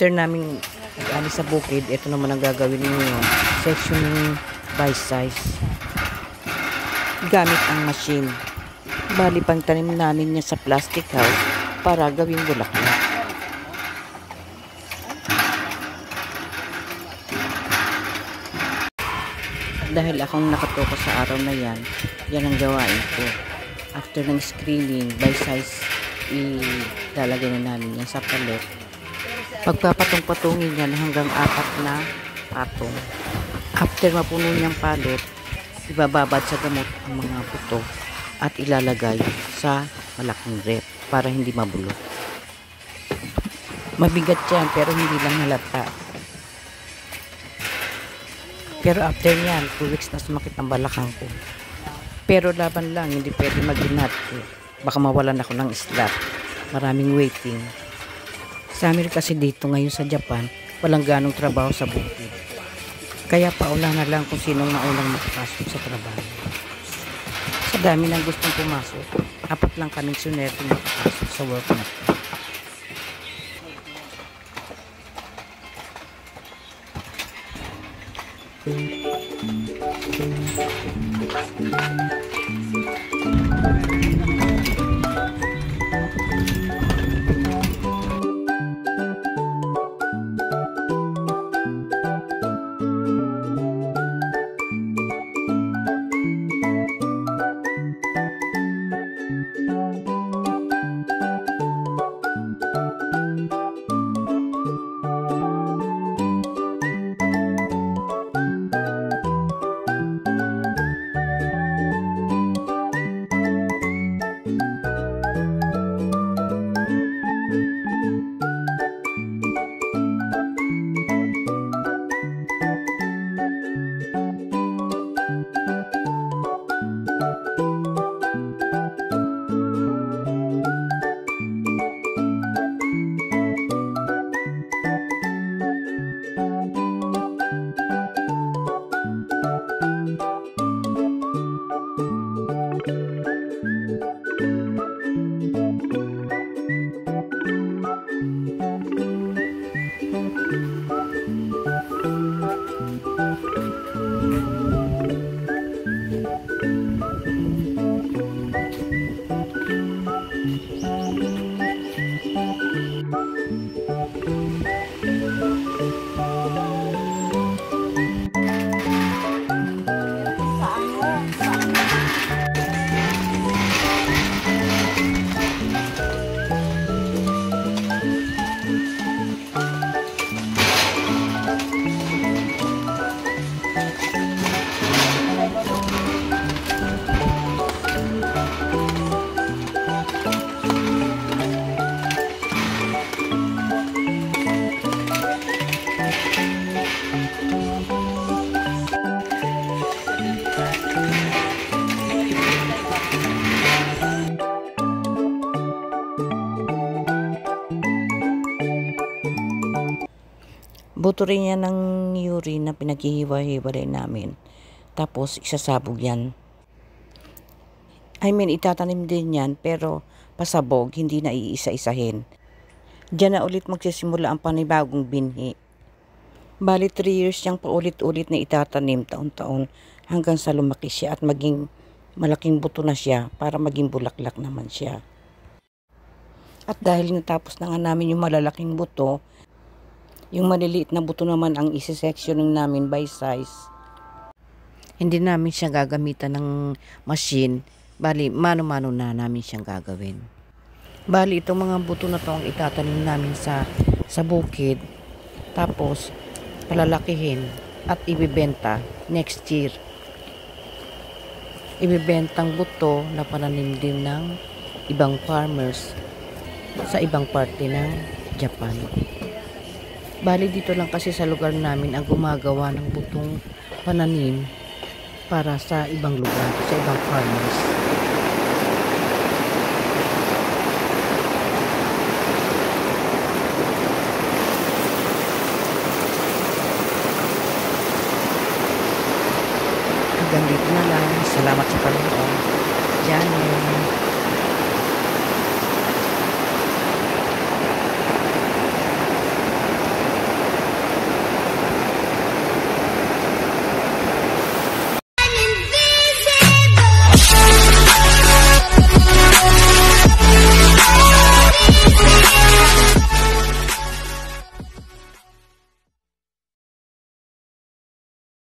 After namin alis sa bukid, ito naman ang gagawin ngayon. Sectioning by size. Gamit ang machine. Bali pang tanim namin niya sa plastic house para gawing bulaklak. Dahil akong nakatoka sa araw na yan ang gawain ko. After ng screening by size, ilalagay na namin yan sa palet. Pagpapatong-patungin yan hanggang 4 na patong. After mapuno niyang palet, ibababad sa gamot ang mga buto at ilalagay sa malaking rep para hindi mabulok. Mabigat yan pero hindi lang halata. Pero after yan, 2 weeks na sumakit ang balakang ko. Pero laban lang, hindi pwede mag-inat. Baka mawalan ako ng slot. Maraming waiting. Sa amin kasi dito ngayon sa Japan, walang ganong trabaho sa bukid. Kaya paula na lang kung sinong naunang makapasok sa trabaho. Sa dami ng gustong pumasok, 4 lang kaming sunetong makapasok sa work na to. Buto rin yan ng urine na pinaghihiwa-hiwalay namin. Tapos, isasabog yan. Itatanim din yan, pero pasabog, hindi na iisa-isahin. Diyan na ulit magsisimula ang panibagong binhi. Bali 3 years yung paulit-ulit na itatanim taon-taon hanggang sa lumaki siya at maging malaking buto na siya para maging bulaklak naman siya. At dahil natapos na nga namin yung malalaking buto, yung maliliit na buto naman ang isi-sectioning namin by size. Hindi namin siya gagamitan ng machine. Bali, mano-mano na namin siyang gagawin. Bali, itong mga buto na to ang itatanim namin sa bukid. Tapos, palalakihin at ibibenta next year. Ibibentang buto na pananim din ng ibang farmers sa ibang parte ng Japan. Bali dito lang kasi sa lugar namin ang gumagawa ng butong pananim para sa ibang lugar, sa ibang farmers. Hanggang dito na lang. Salamat sa panonood. Janet.